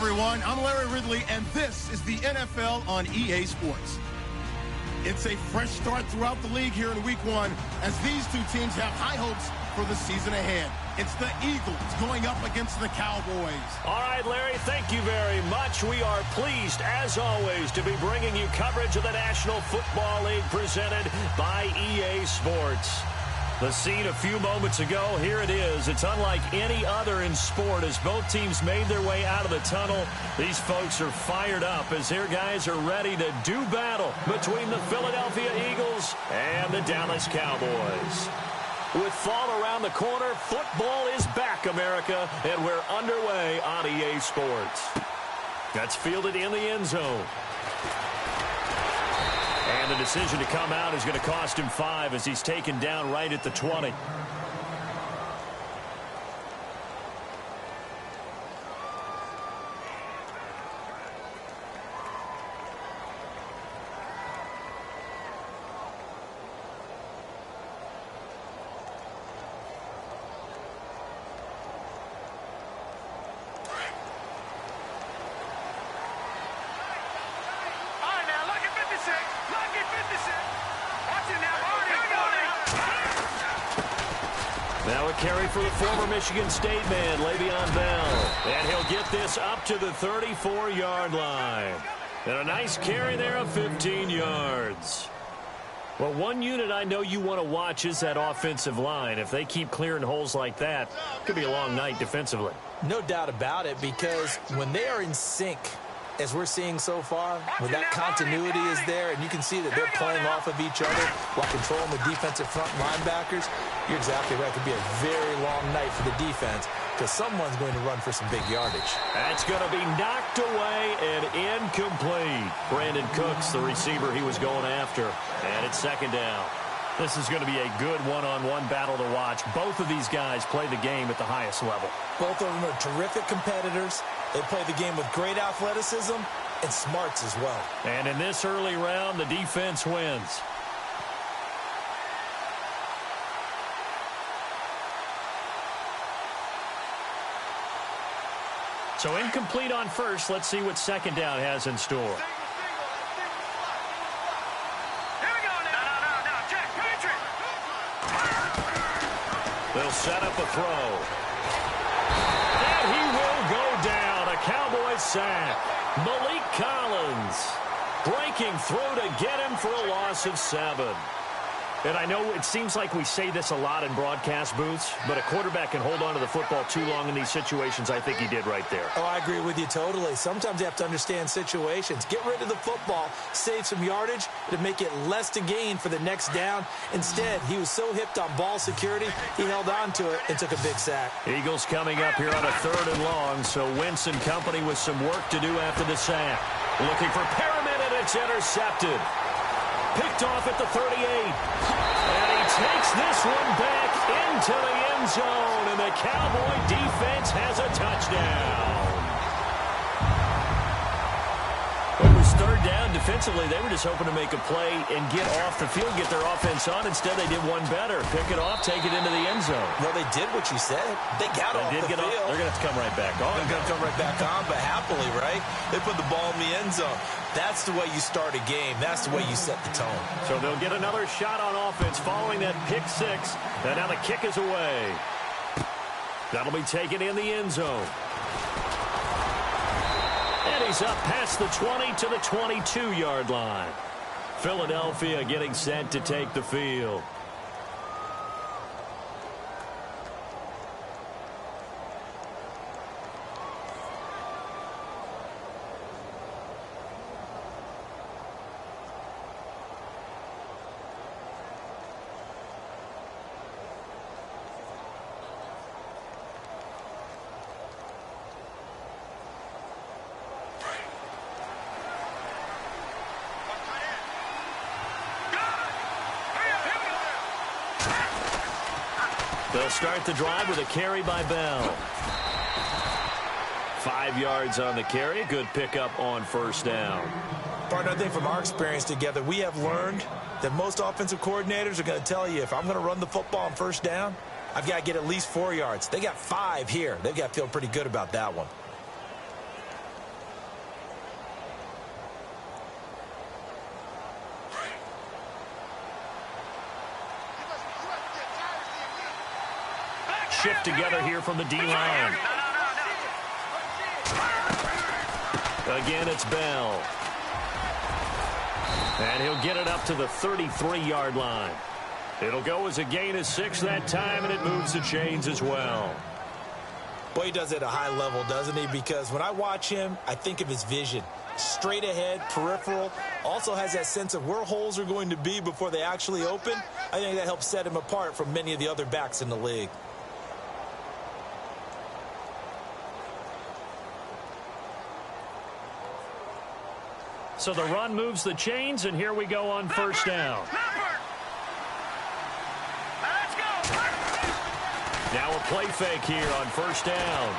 everyone. I'm Larry Ridley, and this is the NFL on EA Sports. It's a fresh start throughout the league here in Week 1 as these two teams have high hopes for the season ahead. It's the Eagles going up against the Cowboys. All right, Larry, thank you very much. We are pleased, as always, to be bringing you coverage of the National Football League presented by EA Sports. The scene a few moments ago, here it is. It's unlike any other in sport as both teams made their way out of the tunnel. These folks are fired up as their guys are ready to do battle between the Philadelphia Eagles and the Dallas Cowboys. With fall around the corner, football is back, America, and we're underway on EA Sports. That's fielded in the end zone. And the decision to come out is going to cost him 5 as he's taken down right at the 20. Now a carry for the former Michigan State man, Le'Veon Bell. And he'll get this up to the 34-yard line. And a nice carry there of 15 yards. Well, one unit I know you want to watch is that offensive line. If they keep clearing holes like that, it could be a long night defensively. No doubt about it, because when they are in sync, as we're seeing so far, when that continuity is there and you can see that they're playing off of each other while controlling the defensive front linebackers, you're exactly right. It could be a very long night for the defense because someone's going to run for some big yardage. That's going to be knocked away and incomplete. Brandon Cooks, the receiver he was going after. And it's second down. This is going to be a good one-on-one battle to watch. Both of these guys play the game at the highest level. Both of them are terrific competitors. They play the game with great athleticism and smarts as well. And in this early round, the defense wins. So incomplete on first. Let's see what second down has in store. They'll set up a throw. And he will go down. A Cowboys sack. Malik Collins breaking through to get him for a loss of 7. And I know it seems like we say this a lot in broadcast booths, but a quarterback can hold on to the football too long in these situations. I think he did right there. Oh, I agree with you totally. Sometimes you have to understand situations. Get rid of the football, save some yardage to make it less to gain for the next down. Instead, he was so hipped on ball security, he held on to it and took a big sack. Eagles coming up here on a 3rd and long, so Wentz and company with some work to do after the sack. Looking for Perriman, and it's intercepted. Picked off at the 38. And he takes this one back into the end zone. And the Cowboy defense has a touchdown. It was 3rd down defensively. They were just hoping to make a play and get off the field, get their offense on. Instead, they did one better. Pick it off, take it into the end zone. Well, they did what you said. They got off the field. They're going to have to come right back on. They're going to come right back on, but happily, right? They put the ball in the end zone. That's the way you start a game. That's the way you set the tone. So they'll get another shot on offense following that pick 6. And now the kick is away. That'll be taken in the end zone. And he's up past the 20 to the 22-yard line. Philadelphia getting set to take the field. They'll start the drive with a carry by Bell. 5 yards on the carry. Good pickup on first down. Partner, I think from our experience together, we have learned that most offensive coordinators are going to tell you, if I'm going to run the football on first down, I've got to get at least 4 yards. They got 5 here. They've got to feel pretty good about that one. shift together here from the D-line. Again, it's Bell. And he'll get it up to the 33-yard line. It'll go as a gain of 6 that time, and it moves the chains as well. Boy, he does it at a high level, doesn't he? Because when I watch him, I think of his vision. Straight ahead, peripheral, also has that sense of where holes are going to be before they actually open. I think that helps set him apart from many of the other backs in the league. So the run moves the chains, and here we go on first down. Now a play fake here on first down.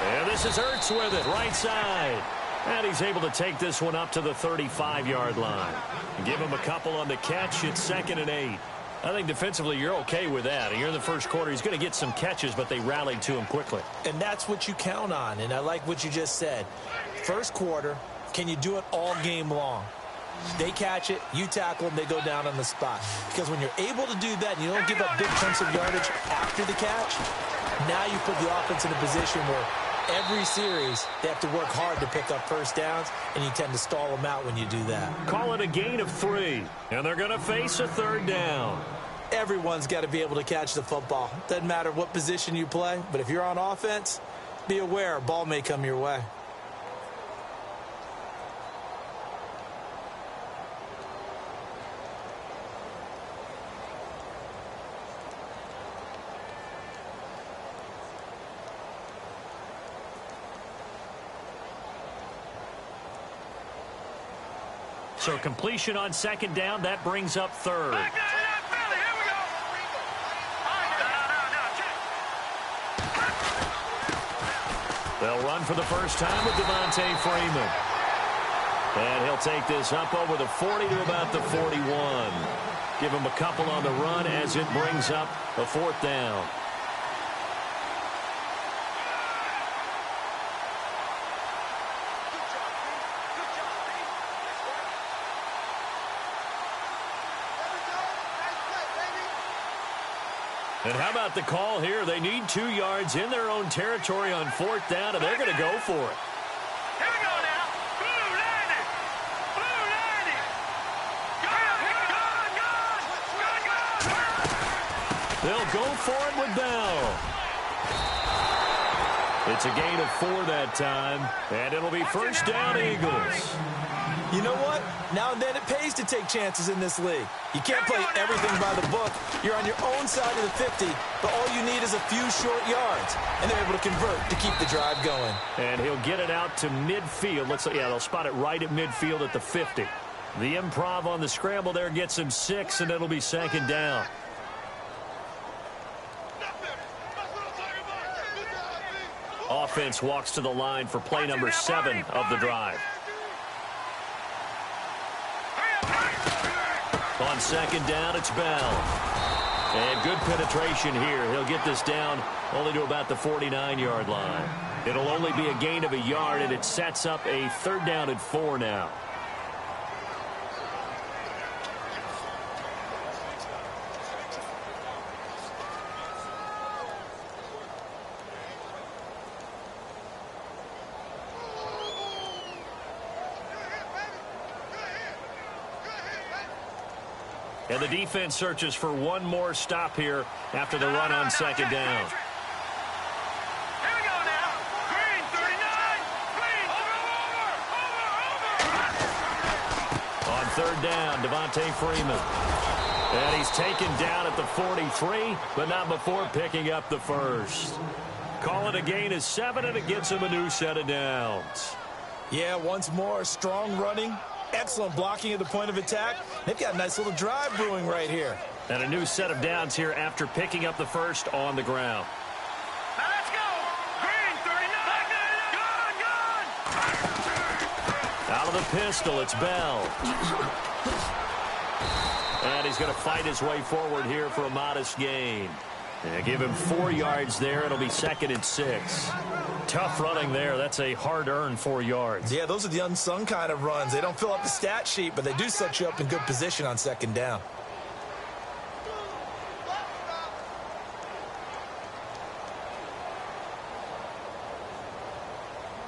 And this is Ertz with it, right side. And he's able to take this one up to the 35-yard line. Give him a couple on the catch. It's 2nd and 8. I think defensively you're okay with that. You're in the first quarter. He's going to get some catches, but they rallied to him quickly. And that's what you count on, and I like what you just said. First quarter, can you do it all game long? They catch it, you tackle them, they go down on the spot. Because when you're able to do that and you don't give up big chunks of yardage after the catch, now you put the offense in a position where every series they have to work hard to pick up first downs, and you tend to stall them out when you do that. Call it a gain of 3, and they're going to face a 3rd down. Everyone's got to be able to catch the football. Doesn't matter what position you play, but if you're on offense, be aware a ball may come your way. So completion on 2nd down, that brings up 3rd. They'll run for the first time with Devontae Freeman. And he'll take this up over the 40 to about the 41. Give him a couple on the run as it brings up a 4th down. And how about the call here? They need 2 yards in their own territory on 4th down, and they're going to go for it. Here we go now. Blue landing. Blue landing. Good. They'll go for it with Bell. It's a gain of 4 that time, and it'll be first down, Eagles. You know what? Now and then it pays to take chances in this league. You can't play everything by the book. You're on your own side of the 50, but all you need is a few short yards. And they're able to convert to keep the drive going. And he'll get it out to midfield. Looks like, yeah, they'll spot it right at midfield at the 50. The improv on the scramble there gets him 6, and it'll be 2nd down. Offense walks to the line for play number 7 of the drive. On 2nd down, it's Bell. And good penetration here. He'll get this down only to about the 49-yard line. It'll only be a gain of a yard, and it sets up a 3rd down and 4 now. And the defense searches for one more stop here after the run on 2nd down. Here we go now. Green, 39. Green, over. On 3rd down, Devontae Freeman. And he's taken down at the 43, but not before picking up the 1st. Call it a gain of 7, and it gets him a new set of downs. Yeah, once more, strong running. Excellent blocking at the point of attack. They've got a nice little drive brewing right here. And a new set of downs here after picking up the 1st on the ground. Now let's go. Green, 39. Gone. Out of the pistol, it's Bell. And he's going to fight his way forward here for a modest gain. Yeah, give him 4 yards there. It'll be 2nd and 6. Tough running there. That's a hard-earned 4 yards. Yeah, those are the unsung kind of runs. They don't fill up the stat sheet, but they do set you up in good position on 2nd down.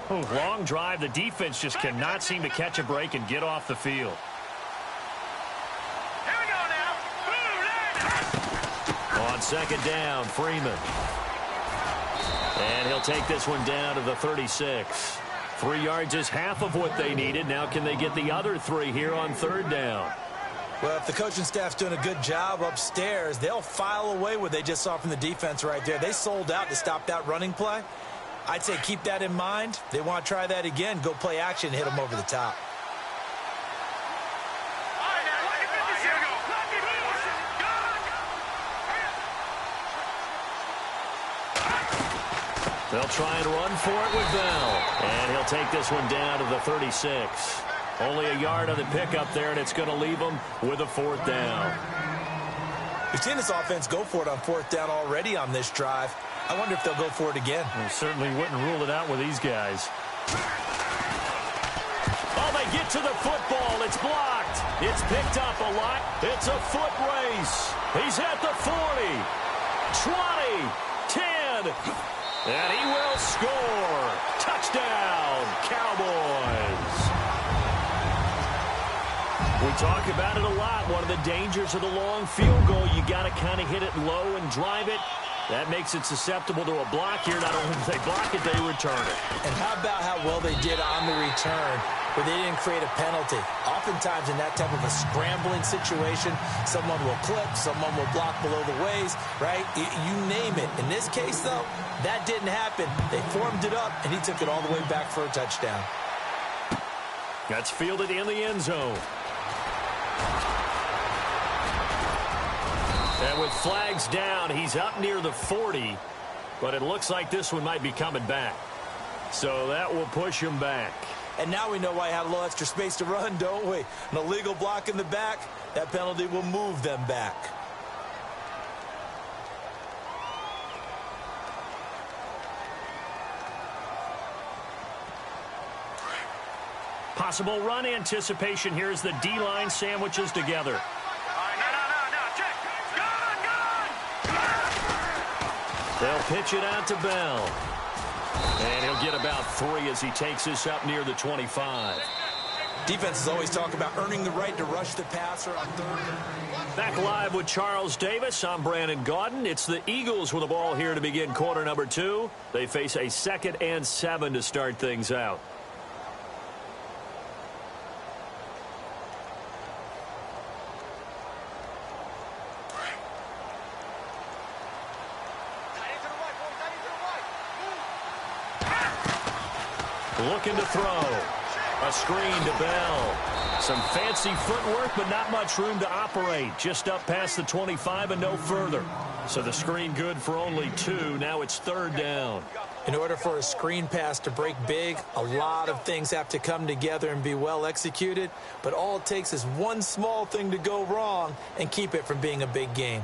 Long drive. The defense just cannot seem to catch a break and get off the field. Here we go now. On second down, Freeman. And he'll take this one down to the 36. 3 yards is half of what they needed. Now can they get the other 3 here on third down? Well, if the coaching staff's doing a good job upstairs, they'll file away what they just saw from the defense right there. They sold out to stop that running play. I'd say keep that in mind. They want to try that again. Go play action, hit them over the top. They'll try and run for it with Bell. And he'll take this one down to the 36. Only a yard on the pickup there, and it's going to leave them with a 4th down. We've seen this offense go for it on 4th down already on this drive. I wonder if they'll go for it again. We certainly wouldn't rule it out with these guys. Oh, they get to the football. It's blocked. It's picked up a lot. It's a foot race. He's at the 40, 20, 10, and he will score. Touchdown, Cowboys. We talk about it a lot. One of the dangers of the long field goal, you got to kind of hit it low and drive it. That makes it susceptible to a block here. Not only do they block it, they return it. And how about how well they did on the return where they didn't create a penalty? Oftentimes in that type of a scrambling situation, someone will clip, someone will block below the waist, right? You name it. In this case, though, that didn't happen. They formed it up, and he took it all the way back for a touchdown. That's fielded in the end zone. And with flags down, he's up near the 40, but it looks like this one might be coming back. So that will push him back. And now we know why he had a little extra space to run, don't we? An illegal block in the back, that penalty will move them back. Possible run anticipation here as the D-line sandwiches together. They'll pitch it out to Bell. And he'll get about 3 as he takes this up near the 25. Defenses always talk about earning the right to rush the passer on third. Back live with Charles Davis. I'm Brandon Gaudin. It's the Eagles with the ball here to begin quarter number 2. They face a 2nd and 7 to start things out. Looking to throw. A screen to Bell. Some fancy footwork, but not much room to operate. Just up past the 25 and no further. So the screen good for only 2. Now it's 3rd down. In order for a screen pass to break big, a lot of things have to come together and be well executed. But all it takes is one small thing to go wrong and keep it from being a big game.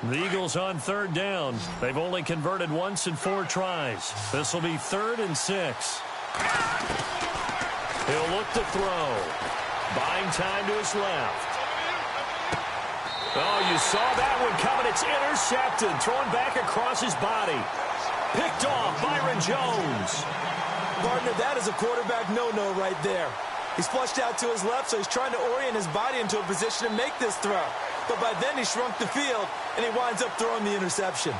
The Eagles on 3rd down. They've only converted once in 4 tries. This will be 3rd and 6. He'll look to throw. Buying time to his left. Oh, you saw that one coming. It's intercepted. Thrown back across his body. Picked off Byron Jones. Partner, that is a quarterback no-no right there. He's flushed out to his left, so he's trying to orient his body into a position to make this throw. But by then he shrunk the field, and he winds up throwing the interception.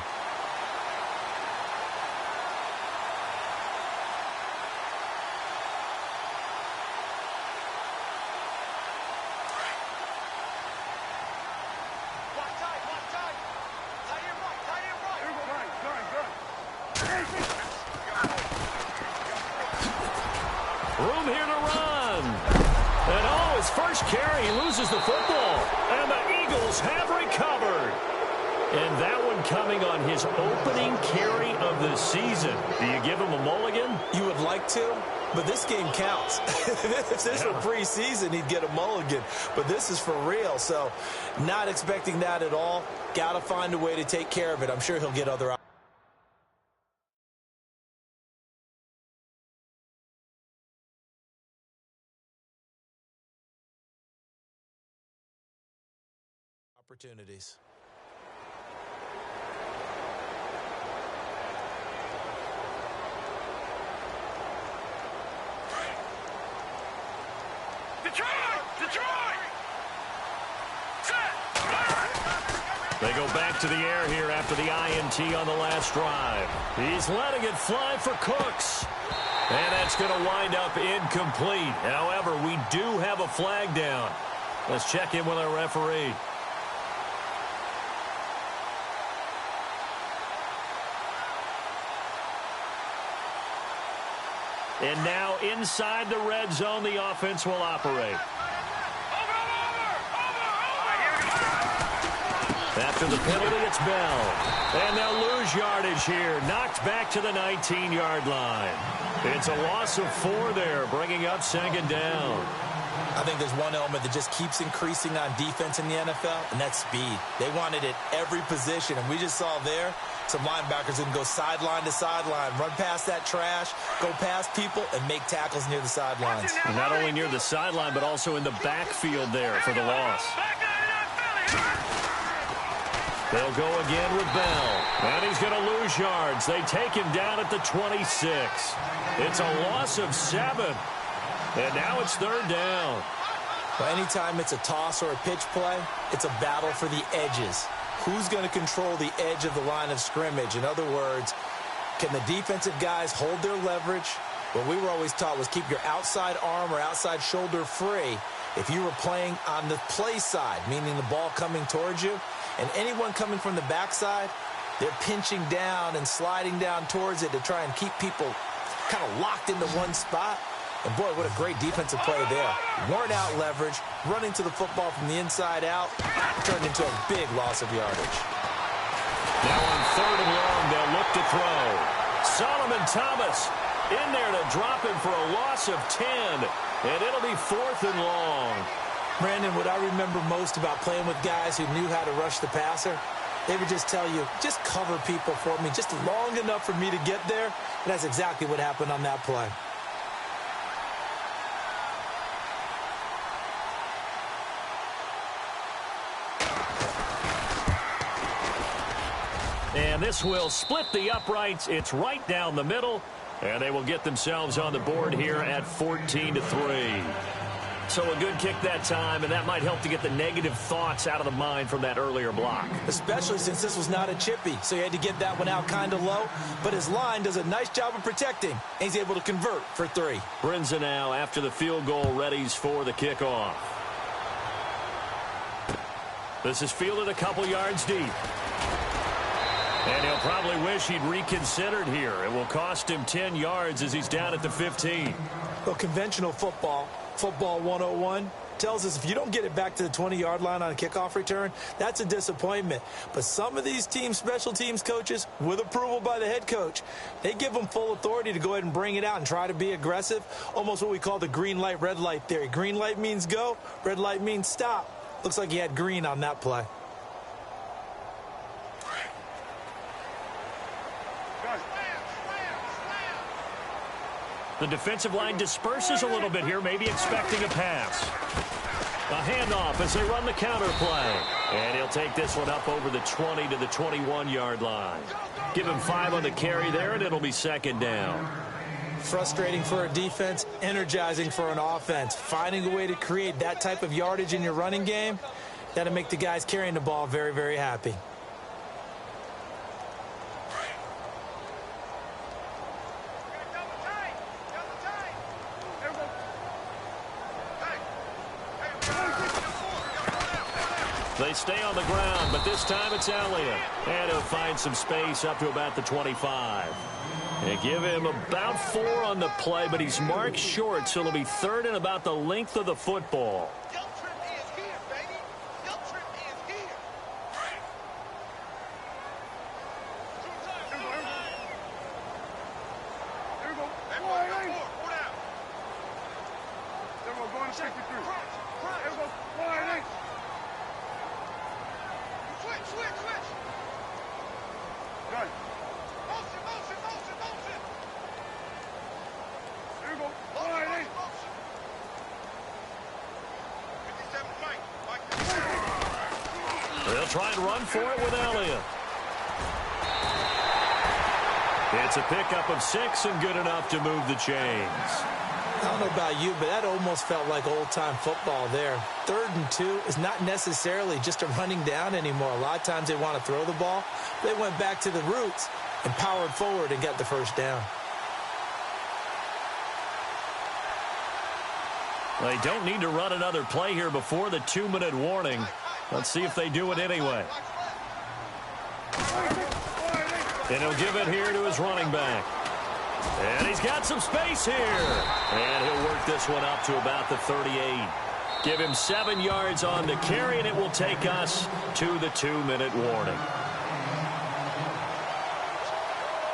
Room here to run. And oh, his first carry, he loses the football. And the Eagles have recovered. And that one coming on his opening carry of the season. Do you give him a mulligan? You would like to, but this game counts. If this were preseason, he'd get a mulligan. But this is for real, so not expecting that at all. Got to find a way to take care of it. I'm sure he'll get other opportunities. They go back to the air here after the INT on the last drive. He's letting it fly for Cooks. And that's going to wind up incomplete. However, we do have a flag down. Let's check in with our referee. And now inside the red zone, the offense will operate. After the penalty, it's Bell. And they'll lose yardage here. Knocked back to the 19-yard line. It's a loss of 4 there, bringing up second down. I think there's one element that just keeps increasing on defense in the NFL, and that's speed. They want it at every position, and we just saw there some linebackers who can go sideline to sideline, run past that trash, go past people, and make tackles near the sidelines. And not only near the sideline, but also in the backfield there for the loss. They'll go again with Bell. And he's going to lose yards. They take him down at the 26. It's a loss of 7. And now it's third down. Well, anytime it's a toss or a pitch play, it's a battle for the edges. Who's going to control the edge of the line of scrimmage? In other words, can the defensive guys hold their leverage? What we were always taught was keep your outside arm or outside shoulder free if you were playing on the play side, meaning the ball coming towards you. And anyone coming from the backside, they're pinching down and sliding down towards it to try and keep people kind of locked into one spot. And, boy, what a great defensive play there. Worn out leverage, running to the football from the inside out, turned into a big loss of yardage. Now on third and long, they'll look to throw. Solomon Thomas in there to drop him for a loss of 10. And it'll be fourth and long. Brandon, what I remember most about playing with guys who knew how to rush the passer, they would just tell you, just cover people for me, just long enough for me to get there. And that's exactly what happened on that play. And this will split the uprights. It's right down the middle. And they will get themselves on the board here at 14-3. So a good kick that time, and that might help to get the negative thoughts out of the mind from that earlier block. Especially since this was not a chippy, so he had to get that one out kind of low. But his line does a nice job of protecting, and he's able to convert for 3. Brinza now, after the field goal, readies for the kickoff. This is fielded a couple yards deep. And he'll probably wish he'd reconsidered here. It will cost him 10 yards as he's down at the 15. Well, conventional football 101, tells us if you don't get it back to the 20-yard line on a kickoff return, that's a disappointment. But some of these special teams coaches, with approval by the head coach, they give them full authority to go ahead and bring it out and try to be aggressive. Almost what we call the green light, red light theory. Green light means go, red light means stop. Looks like he had green on that play. The defensive line disperses a little bit here, maybe expecting a pass. A handoff as they run the counter play. And he'll take this one up over the 20 to the 21-yard line. Give him 5 on the carry there, and it'll be second down. Frustrating for a defense, energizing for an offense. Finding a way to create that type of yardage in your running game, that'll make the guys carrying the ball very, very happy. They stay on the ground, but this time it's Elliott. And he'll find some space up to about the 25. They give him about 4 on the play, but he's marked short, so it'll be third and about the length of the football. They'll try and run for it with Elliott. It's a pickup of 6 and good enough to move the chains. I don't know about you, but that almost felt like old-time football there. 3rd and 2 is not necessarily just a running down anymore. A lot of times they want to throw the ball. They went back to the roots and powered forward and got the first down. They don't need to run another play here before the 2-minute warning. Let's see if they do it anyway. And he'll give it here to his running back. And he's got some space here. And he'll work this one up to about the 38. Give him 7 yards on the carry, and it will take us to the 2-minute warning.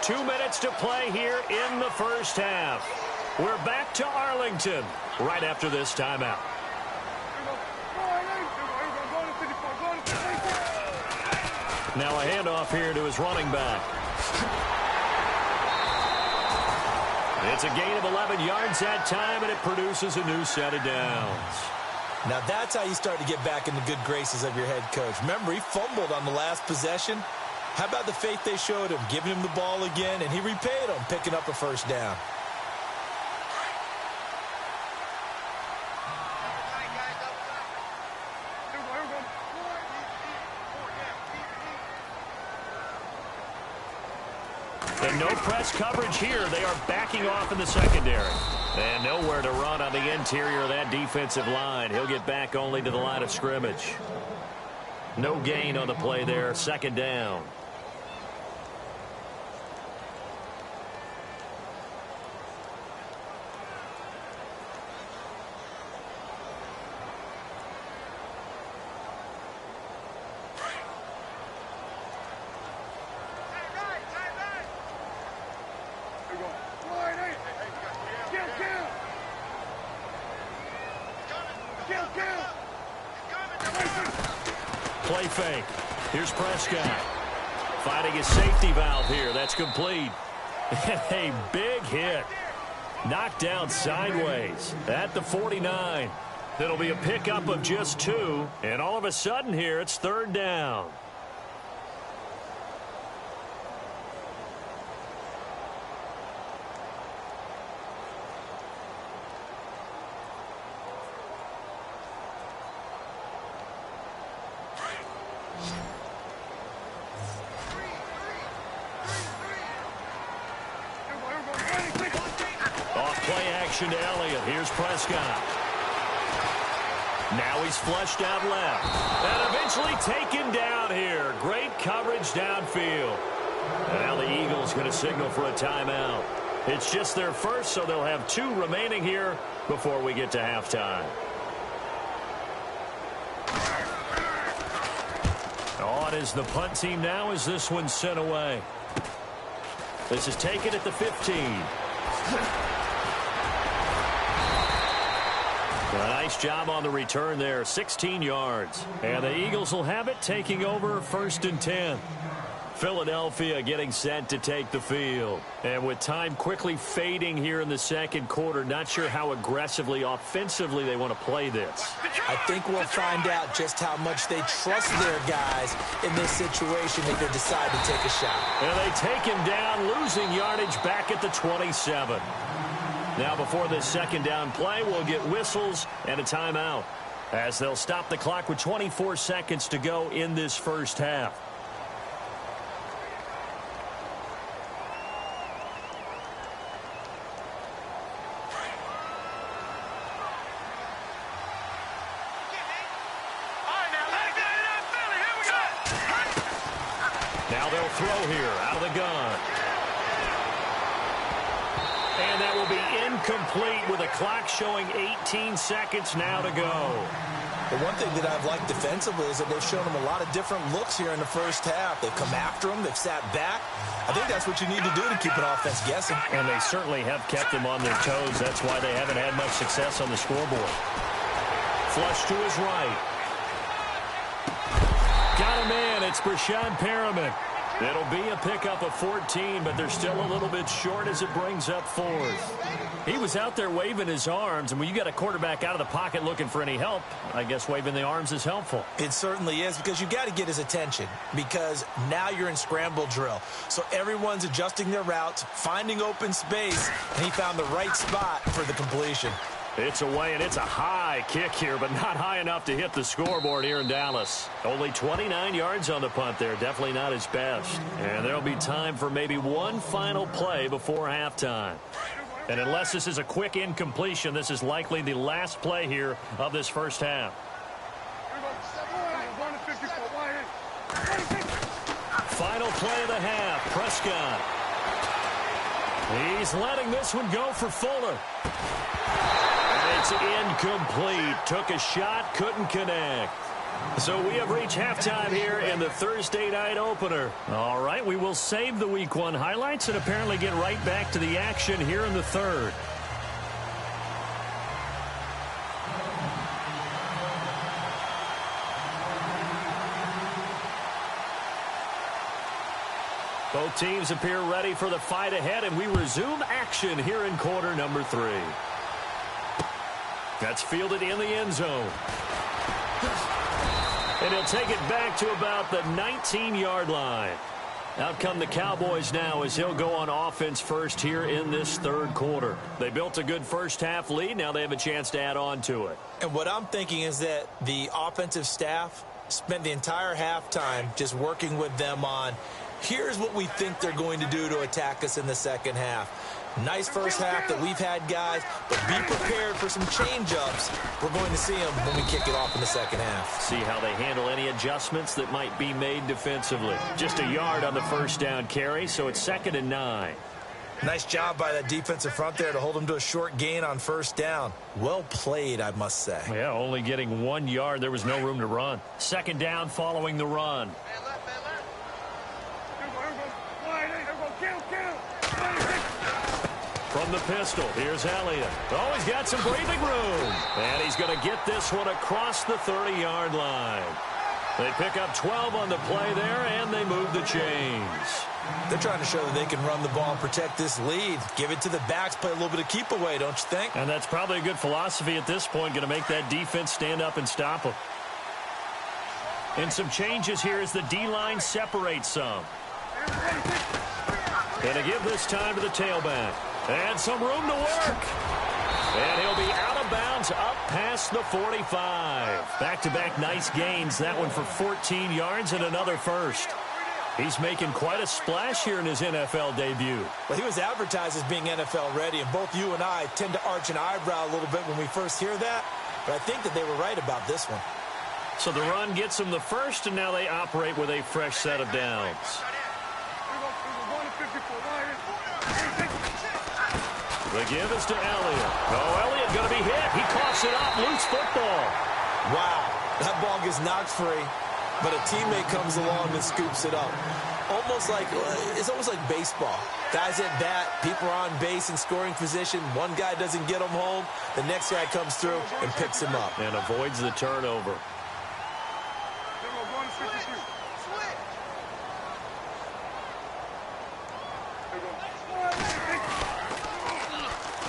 2 minutes to play here in the first half. We're back to Arlington right after this timeout. Now a handoff here to his running back. It's a gain of 11 yards that time, and it produces a new set of downs. Now that's how you start to get back in the good graces of your head coach. Remember, he fumbled on the last possession. How about the faith they showed him, giving him the ball again, and he repaid them, picking up a first down. And no press coverage here. They are backing off in the secondary. And nowhere to run on the interior of that defensive line. He'll get back only to the line of scrimmage. No gain on the play there. 2nd down. Play fake. Here's Prescott. Finding his safety valve here. That's complete. A big hit. Knocked down sideways at the 49. That'll be a pickup of just 2. And all of a sudden here, it's 3rd down. To Elliott. Here's Prescott. Now he's flushed out left. And eventually taken down here. Great coverage downfield. And now the Eagles going to signal for a timeout. It's just their first, so they'll have 2 remaining here before we get to halftime. On is the punt team now as this one's sent away. This is taken at the 15. A nice job on the return there, 16 yards. And the Eagles will have it, taking over 1st and 10. Philadelphia getting set to take the field. And with time quickly fading here in the 2nd quarter, not sure how aggressively, offensively they want to play this. I think we'll find out just how much they trust their guys in this situation if they decide to take a shot. And they take him down, losing yardage back at the 27. Now before this 2nd down play, we'll get whistles and a timeout as they'll stop the clock with 24 seconds to go in this first half. Now they'll throw here out of the gun. And that will be incomplete with a clock showing 18 seconds now to go. The one thing that I've liked defensively is that they've shown them a lot of different looks here in the first half. They've come after them. They've sat back. I think that's what you need to do to keep an offense guessing. And they certainly have kept them on their toes. That's why they haven't had much success on the scoreboard. Flush to his right. Got a man. It's Brashad Perriman. It'll be a pickup of 14, but they're still a little bit short as it brings up fourth. He was out there waving his arms, and when you got a quarterback out of the pocket looking for any help, I guess waving the arms is helpful. It certainly is, because you got to get his attention, because now you're in scramble drill. So everyone's adjusting their routes, finding open space, and he found the right spot for the completion. It's away, and it's a high kick here, but not high enough to hit the scoreboard here in Dallas. Only 29 yards on the punt there. Definitely not his best. And there'll be time for maybe one final play before halftime. And unless this is a quick incompletion, this is likely the last play here of this first half. Final play of the half. Prescott. He's letting this one go for Fuller. It's incomplete. Took a shot, couldn't connect. So we have reached halftime here in the Thursday night opener. All right, we will save the Week 1 highlights and apparently get right back to the action here in the third. Both teams appear ready for the fight ahead, and we resume action here in quarter number 3. That's fielded in the end zone. And he'll take it back to about the 19-yard line. Out come the Cowboys now as he'll go on offense first here in this third quarter. They built a good first half lead. Now they have a chance to add on to it. And what I'm thinking is that the offensive staff spent the entire halftime just working with them on, here's what we think they're going to do to attack us in the second half. Nice first half that we've had, guys, but be prepared for some change-ups. We're going to see them when we kick it off in the second half. See how they handle any adjustments that might be made defensively. Just a yard on the first down carry, so it's 2nd and 9. Nice job by that defensive front there to hold them to a short gain on first down. Well played, I must say. Yeah, only getting 1 yard. There was no room to run. 2nd down following the run. From the pistol, here's Elliott. Oh, he's got some breathing room. And he's going to get this one across the 30-yard line. They pick up 12 on the play there, and they move the chains. They're trying to show that they can run the ball and protect this lead. Give it to the backs, play a little bit of keep away, don't you think? And that's probably a good philosophy at this point, going to make that defense stand up and stop them. And some changes here as the D-line separates some. Going to give this time to the tailback. And some room to work. And he'll be out of bounds up past the 45. Back-to-back nice gains. That one for 14 yards and another first. He's making quite a splash here in his NFL debut. Well, he was advertised as being NFL ready, and both you and I tend to arch an eyebrow a little bit when we first hear that. But I think that they were right about this one. So the run gets them the first, and now they operate with a fresh set of downs. The give is to Elliott. Oh, Elliott going to be hit. He coughs it up. Loose football. Wow. That ball gets knocked free, but a teammate comes along and scoops it up. It's almost like baseball. Guys at bat, people are on base in scoring position. One guy doesn't get him home. The next guy comes through and picks him up. And avoids the turnover.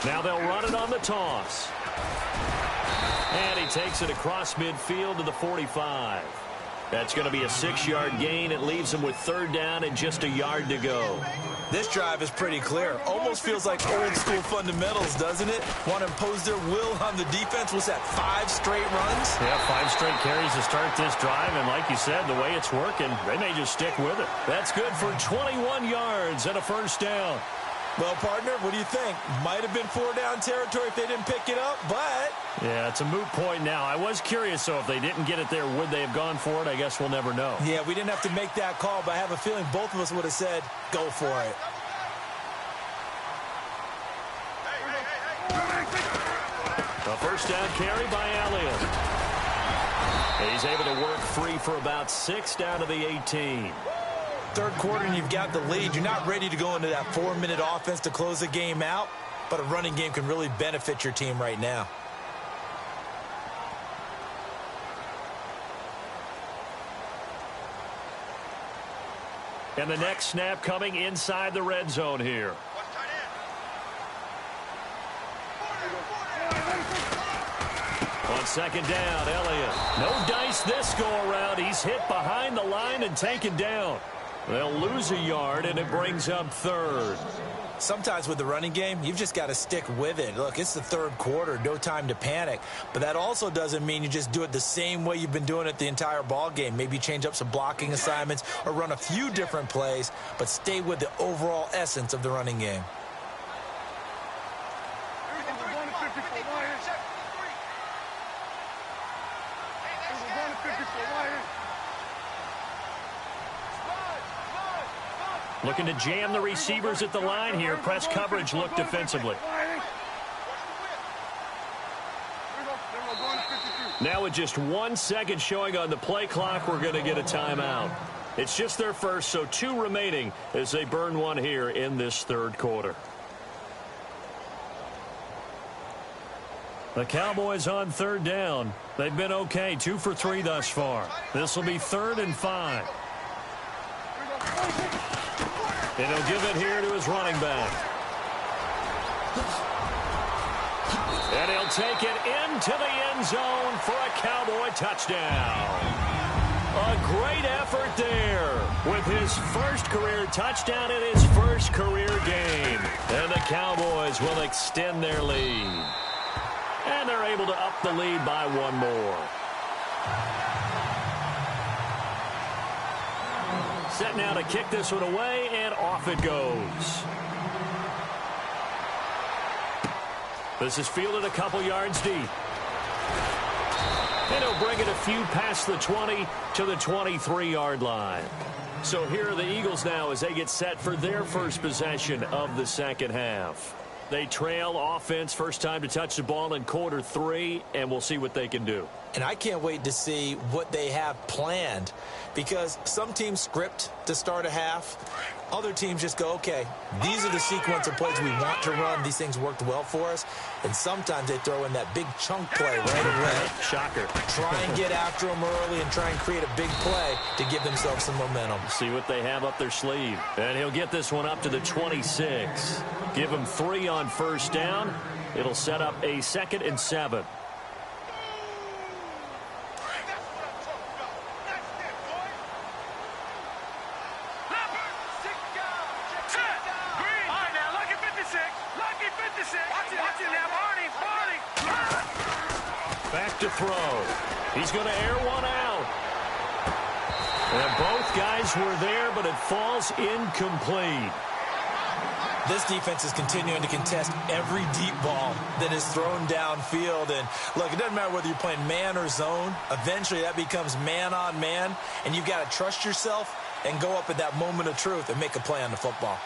Now they'll run it on the toss. And he takes it across midfield to the 45. That's going to be a 6-yard gain. It leaves him with 3rd down and just a yard to go. This drive is pretty clear. Almost feels like old-school fundamentals, doesn't it? Want to impose their will on the defense. Was that 5 straight runs? Yeah, 5 straight carries to start this drive. And like you said, the way it's working, they may just stick with it. That's good for 21 yards and a first down. Well, partner, what do you think? Might have been 4-down territory if they didn't pick it up, but... Yeah, it's a moot point now. I was curious, so if they didn't get it there, would they have gone for it? I guess we'll never know. Yeah, we didn't have to make that call, but I have a feeling both of us would have said, go for it. A first down carry by Elliott. He's able to work free for about 6 down to the 18. Third quarter and you've got the lead. You're not ready to go into that 4-minute offense to close the game out, but a running game can really benefit your team right now. And the next snap coming inside the red zone here. On second down, Elliott. No dice this go-around. He's hit behind the line and taken down. They'll lose a yard, and it brings up third. Sometimes with the running game, you've just got to stick with it. Look, it's the third quarter, no time to panic. But that also doesn't mean you just do it the same way you've been doing it the entire ball game. Maybe change up some blocking assignments or run a few different plays, but stay with the overall essence of the running game. Looking to jam the receivers at the line here. Press coverage look defensively. Now with just 1 second showing on the play clock, we're going to get a timeout. It's just their first, so 2 remaining as they burn one here in this third quarter. The Cowboys on third down. They've been okay, 2 for 3 thus far. This will be 3rd and 5. And he'll give it here to his running back. And he'll take it into the end zone for a Cowboy touchdown. A great effort there with his first career touchdown in his first career game. And the Cowboys will extend their lead. And they're able to up the lead by 1 more. Set now to kick this one away, and off it goes. This is fielded a couple yards deep. And he'll bring it a few past the 20 to the 23-yard line. So here are the Eagles now as they get set for their first possession of the second half. They trail offense, first time to touch the ball in quarter 3, and we'll see what they can do. And I can't wait to see what they have planned, because some teams script to start a half. Other teams just go, okay, these are the sequence of plays we want to run. These things worked well for us. And sometimes they throw in that big chunk play right away. Shocker. Try and get after them early and try and create a big play to give themselves some momentum. See what they have up their sleeve. And he'll get this one up to the 26. Give him 3 on first down. It'll set up a 2nd and 7. Back to throw. He's going to air one out. And both guys were there, but it falls incomplete. This defense is continuing to contest every deep ball that is thrown downfield. And, look, it doesn't matter whether you're playing man or zone. Eventually, that becomes man on man. And you've got to trust yourself and go up at that moment of truth and make a play on the football.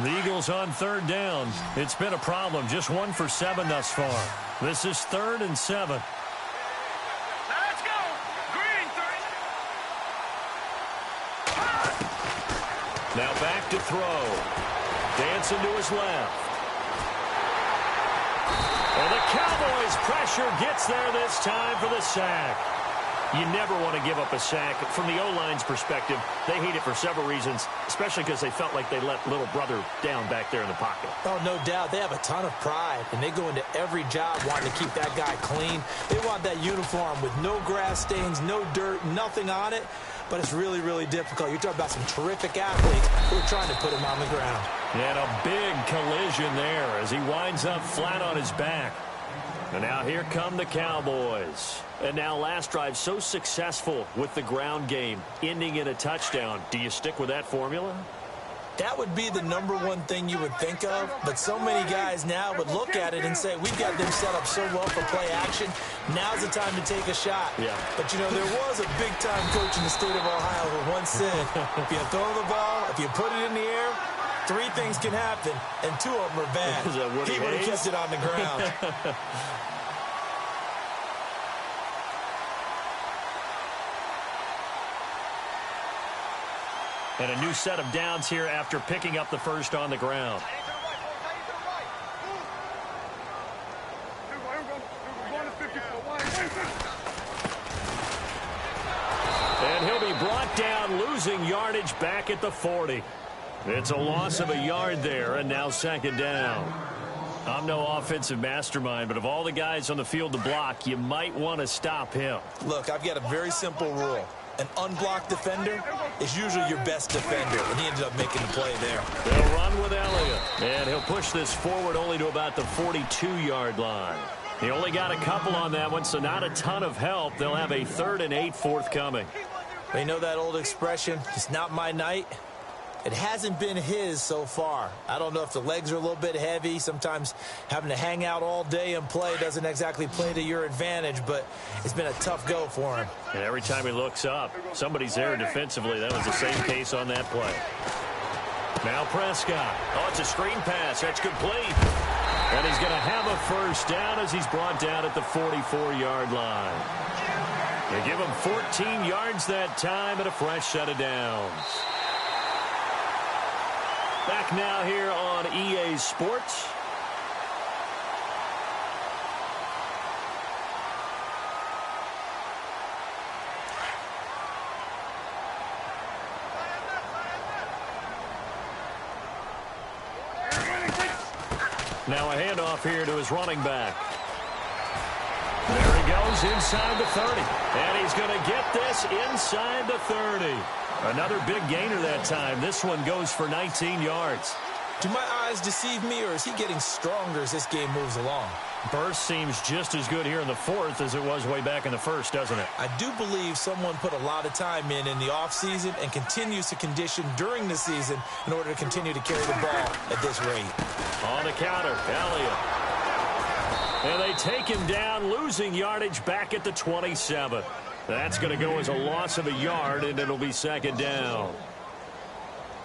The Eagles on third down. It's been a problem. Just 1 for 7 thus far. This is 3rd and 7. Let's go. Green 3. Now back to throw. Dancing to his left. And the Cowboys' pressure gets there this time for the sack. You never want to give up a sack. From the O-line's perspective, they hate it for several reasons, especially because they felt like they let little brother down back there in the pocket. Oh, no doubt. They have a ton of pride, and they go into every job wanting to keep that guy clean. They want that uniform with no grass stains, no dirt, nothing on it. But it's really, really difficult. You're talking about some terrific athletes who are trying to put him on the ground. And a big collision there as he winds up flat on his back. And now here come the Cowboys. And now last drive so successful with the ground game, ending in a touchdown. Do you stick with that formula? That would be the #1 thing you would think of, but so many guys now would look at it and say, we've got them set up so well for play action, now's the time to take a shot. Yeah. But, you know, there was a big-time coach in the state of Ohio who once said, if you throw the ball, if you put it in the air, 3 things can happen, and 2 of them are bad. He would have kept it on the ground. And a new set of downs here after picking up the first on the ground. And he'll be brought down, losing yardage back at the 40. It's a loss of a yard there, and now second down. I'm no offensive mastermind, but of all the guys on the field to block, you might want to stop him. Look, I've got a very simple rule. An unblocked defender is usually your best defender, and he ended up making the play there. They'll run with Elliott, and he'll push this forward only to about the 42-yard line. He only got a couple on that one, so not a ton of help. They'll have a 3rd and 8 forthcoming. But you know that old expression, it's not my night? It hasn't been his so far. I don't know if the legs are a little bit heavy. Sometimes having to hang out all day and play doesn't exactly play to your advantage, but it's been a tough go for him. And every time he looks up, somebody's there defensively. That was the same case on that play. Now Prescott. Oh, it's a screen pass. That's complete. And he's going to have a first down as he's brought down at the 44-yard line. They give him 14 yards that time and a fresh set of downs. Back now here on EA Sports. Now a handoff here to his running back. There he goes inside the 30. And he's going to get this inside the 30. Another big gainer that time. This one goes for 19 yards. Do my eyes deceive me, or is he getting stronger as this game moves along? Burst seems just as good here in the 4th as it was way back in the 1st, doesn't it? I do believe someone put a lot of time in the offseason and continues to condition during the season in order to continue to carry the ball at this rate. On the counter, Elliott. And they take him down, losing yardage back at the 27. That's going to go as a loss of a yard, and it'll be second down.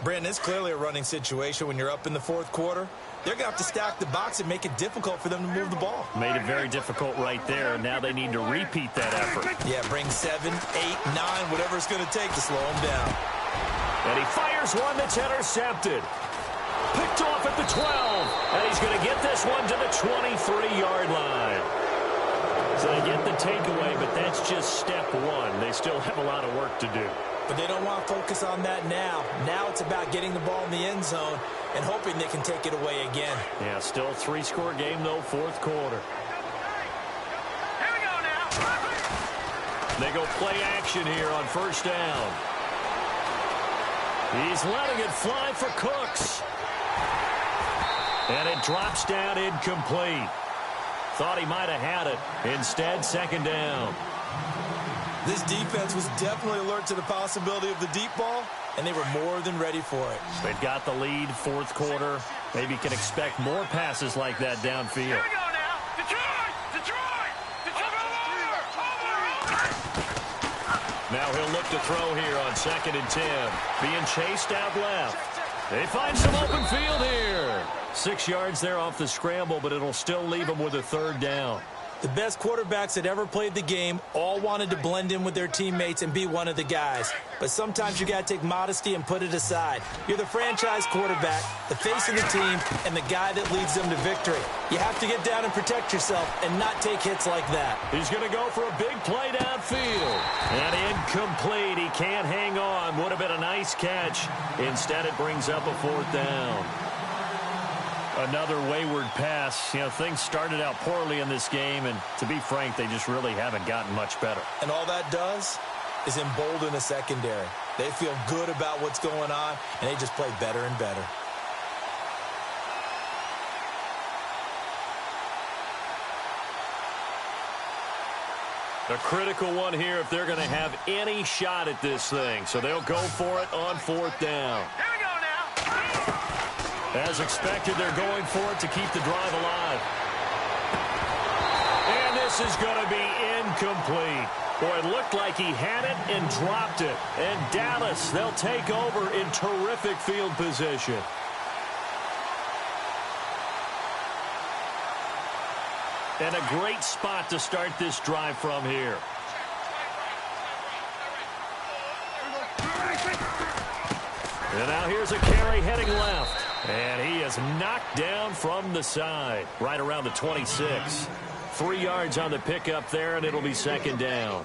Brandon, it's clearly a running situation when you're up in the 4th quarter. They're going to have to stack the box and make it difficult for them to move the ball. Made it very difficult right there. Now they need to repeat that effort. Yeah, bring 7, 8, 9, whatever it's going to take to slow him down. And he fires one that's intercepted. Picked off at the 12. And he's going to get this one to the 23-yard line. So they get the takeaway, but that's just step one. They still have a lot of work to do. But they don't want to focus on that now. Now it's about getting the ball in the end zone and hoping they can take it away again. Yeah, still a 3-score game, though, 4th quarter. Here we go now. They go play action here on first down. He's letting it fly for Cooks. And it drops down incomplete. Thought he might have had it. Instead, second down. This defense was definitely alert to the possibility of the deep ball, and they were more than ready for it. They've got the lead, 4th quarter. Maybe can expect more passes like that downfield. Here we go now. Detroit! Detroit! Detroit! Now he'll look to throw here on 2nd and 10. Being chased out left. They find some open field here. 6 yards there off the scramble, but it'll still leave them with a 3rd down. The best quarterbacks that ever played the game all wanted to blend in with their teammates and be one of the guys. But sometimes you got to take modesty and put it aside. You're the franchise quarterback, the face of the team, and the guy that leads them to victory. You have to get down and protect yourself and not take hits like that. He's going to go for a big play downfield. And incomplete. He can't hang on. Would have been a nice catch. Instead, it brings up a 4th down. Another wayward pass. You know, things started out poorly in this game, and to be frank, they just really haven't gotten much better. And all that does is embolden the secondary. They feel good about what's going on, and they just play better and better. A critical one here if they're going to have any shot at this thing. So they'll go for it on 4th down. Here we go now. As expected, they're going for it to keep the drive alive. And this is going to be incomplete. Boy, it looked like he had it and dropped it. And Dallas, they'll take over in terrific field position. And a great spot to start this drive from here. And now here's a carry heading left. And he is knocked down from the side, right around the 26. 3 yards on the pickup there, and it'll be second down.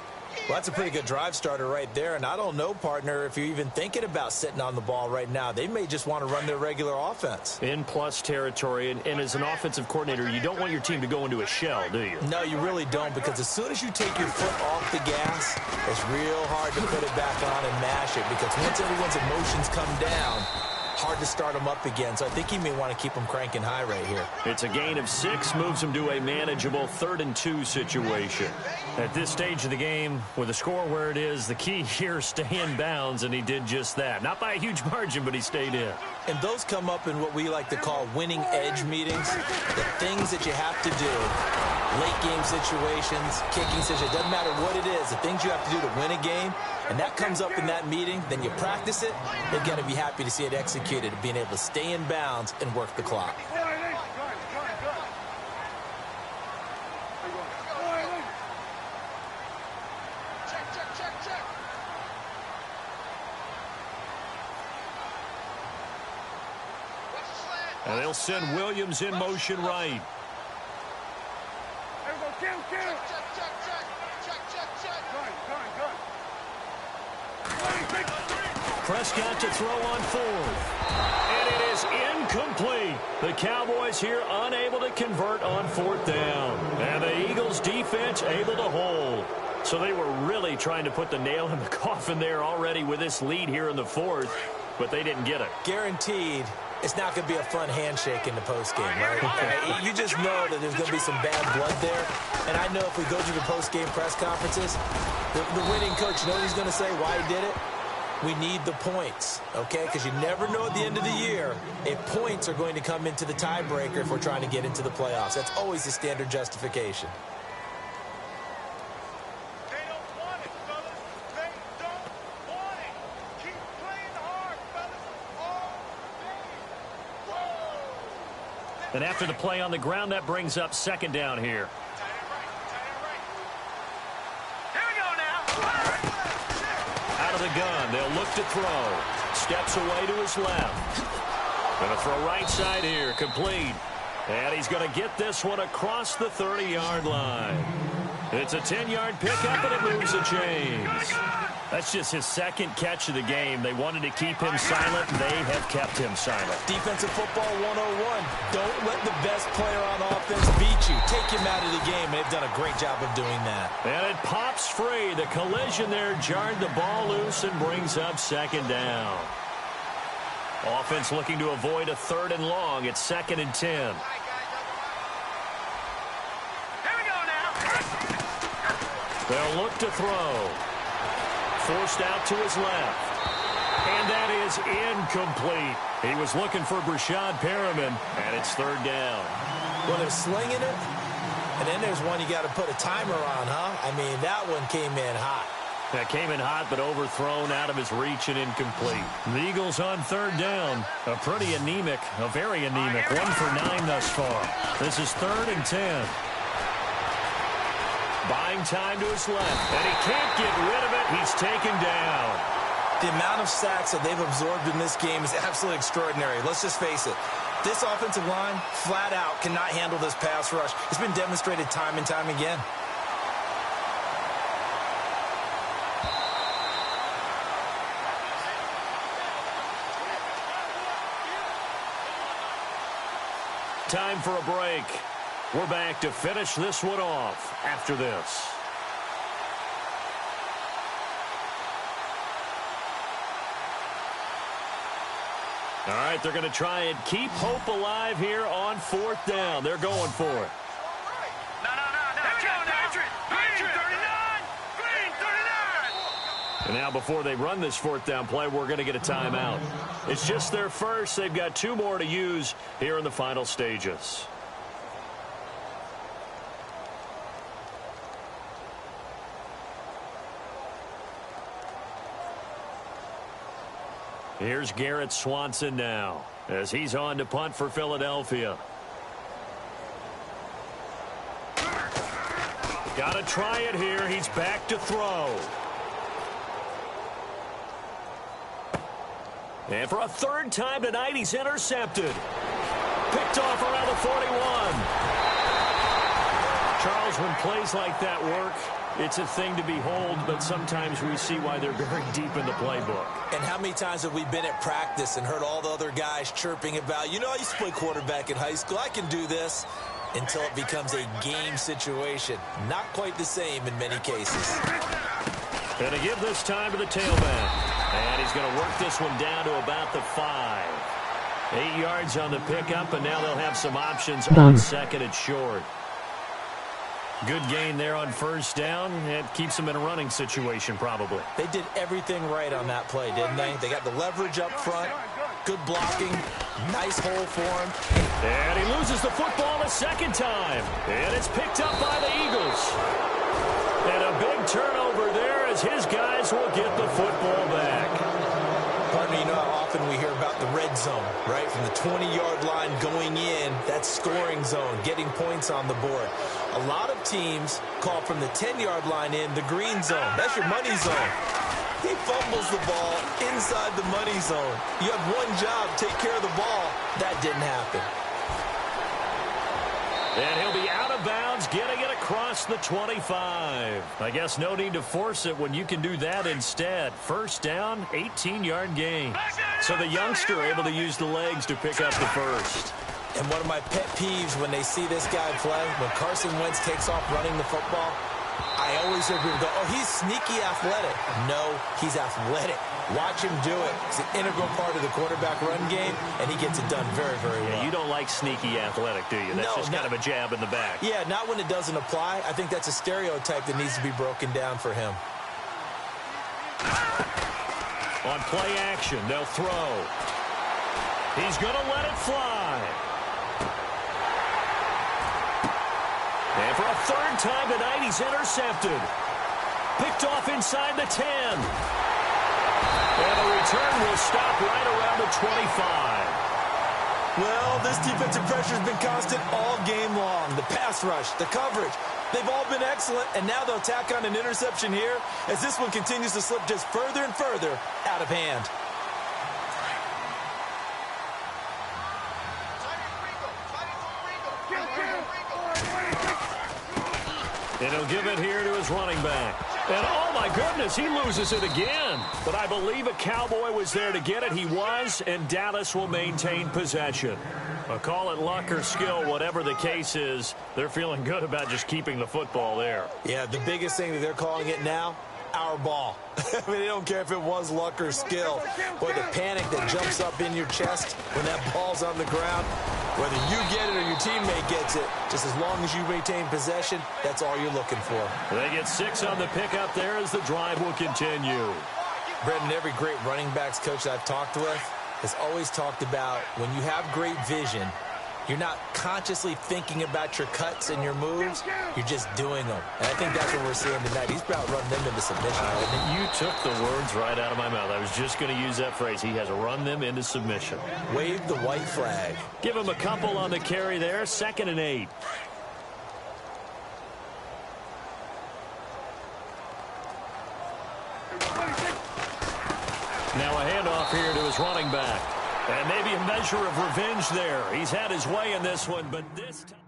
Well, that's a pretty good drive starter right there, and I don't know, partner, if you're even thinking about sitting on the ball right now. They may just want to run their regular offense. In plus territory, and as an offensive coordinator, you don't want your team to go into a shell, do you? No, you really don't, because as soon as you take your foot off the gas, it's real hard to put it back on and mash it, because once everyone's emotions come down, hard to start them up again. So I think he may want to keep them cranking high right here. It's a gain of 6, moves him to a manageable 3rd and 2 situation. At this stage of the game, with the score where it is, the key here, stay in bounds, and he did just that. Not by a huge margin, but he stayed in. And those come up in what we like to call winning edge meetings. The things that you have to do, late game situations, kicking situations, doesn't matter what it is, the things you have to do to win a game, and that comes up in that meeting, then you practice it, they've got to be happy to see it executed, being able to stay in bounds and work the clock. And they'll send Williams in motion right. Prescott to throw on 4th. And it is incomplete. The Cowboys here unable to convert on 4th down. And the Eagles defense able to hold. So they were really trying to put the nail in the coffin there already with this lead here in the 4th, but they didn't get it. Guaranteed. It's not going to be a fun handshake in the postgame, right? You just know that there's going to be some bad blood there. And I know if we go to the postgame press conferences, the winning coach, you know what he's going to say, why he did it? We need the points, okay? Because you never know at the end of the year if points are going to come into the tiebreaker if we're trying to get into the playoffs. That's always the standard justification. And after the play on the ground, that brings up 2nd down here. Here we go now. Out of the gun, they'll look to throw. Steps away to his left. Going to throw right side here, complete. And he's going to get this one across the 30-yard line. It's a 10-yard pickup, and it moves the chains. That's just his 2nd catch of the game. They wanted to keep him silent, and they have kept him silent. Defensive football 101. Don't let the best player on offense beat you. Take him out of the game, and they've done a great job of doing that. And it pops free. The collision there jarred the ball loose and brings up 2nd down. Offense looking to avoid a 3rd and long. It's 2nd and 10. Here we go now. They'll look to throw. Forced out to his left. And that is incomplete. He was looking for Brashad Perriman, and it's 3rd down. Well, they're slinging it, and then there's one you got to put a timer on, huh? I mean, that one came in hot. That came in hot, but overthrown out of his reach and incomplete. The Eagles on 3rd down. A pretty anemic, a very anemic 1 for 9 thus far. This is 3rd and 10. Buying time to his left, and he can't get rid of it. He's taken down. The amount of sacks that they've absorbed in this game is absolutely extraordinary. Let's just face it. This offensive line, flat out, cannot handle this pass rush. It's been demonstrated time and time again. Time for a break. We're back to finish this one off after this. All right, they're going to try and keep hope alive here on 4th down. They're going for it. No. Green 39. Green 39. And now before they run this 4th down play, we're going to get a timeout. It's just their first. They've got 2 more to use here in the final stages. Here's Garrett Swanson now as he's on to punt for Philadelphia. Got to try it here. He's back to throw. And for a 3rd time tonight, he's intercepted. Picked off around the 41. Charles, when plays like that work, It's a thing to behold, but sometimes we see why they're very deep in the playbook. And how many times have we been at practice and heard all the other guys chirping about, you know, I used to play quarterback in high school. I can do this. Until it becomes a game situation. Not quite the same in many cases. Going to give this time to the tailback. And he's going to work this one down to about the 5. 8 yards on the pickup, and now they'll have some options on second and short. Good gain there on first down. It keeps them in a running situation, probably. They did everything right on that play, didn't they? They got the leverage up front, good blocking, nice hole for him. And he loses the football a second time. And it's picked up by the Eagles. And a big turnover there as his guys will get the football back. Partner, you know how often we hear about the red zone, right? From the 20-yard line going in, that's scoring zone, getting points on the board. A lot of teams call from the 10-yard line in the green zone. That's your money zone. He fumbles the ball inside the money zone. You have one job, take care of the ball. That didn't happen. And he'll be out of bounds, getting it across the 25. I guess no need to force it when you can do that instead. First down, 18-yard gain. So the youngster able to use the legs to pick up the first. And one of my pet peeves when they see this guy play, when Carson Wentz takes off running the football, I always hear people go, oh, he's sneaky athletic. No, he's athletic. Watch him do it. It's an integral part of the quarterback run game, and he gets it done very, very well. Yeah, you don't like sneaky athletic, do you? That's just kind of a jab in the back. Yeah, not when it doesn't apply. I think that's a stereotype that needs to be broken down for him. On play action, they'll throw. He's going to let it fly. And for a third time tonight, he's intercepted. Picked off inside the 10. And the return will stop right around the 25. Well, this defensive pressure has been constant all game long. The pass rush, the coverage, they've all been excellent, and now they'll tack on an interception here as this one continues to slip just further and further out of hand. And he'll give it here to his running back. And, oh, my goodness, he loses it again. But I believe a Cowboy was there to get it. He was, and Dallas will maintain possession. Call it luck or skill, whatever the case is, they're feeling good about just keeping the football there. Yeah, the biggest thing that they're calling it now, our ball. I mean, they don't care if it was luck or skill. Boy, the panic that jumps up in your chest when that ball's on the ground, whether you get it or your teammate gets it, just as long as you maintain possession, that's all you're looking for. They get 6 on the pickup there as the drive will continue. Brendan, every great running backs coach I've talked with has always talked about when you have great vision, you're not consciously thinking about your cuts and your moves. You're just doing them. And I think that's what we're seeing tonight. He's about running them into submission. You took the words right out of my mouth. I was just going to use that phrase. He has run them into submission. Wave the white flag. Give him a couple on the carry there. 2nd and 8. Now a handoff here to his running back. And maybe a measure of revenge there. He's had his way in this one, but this time...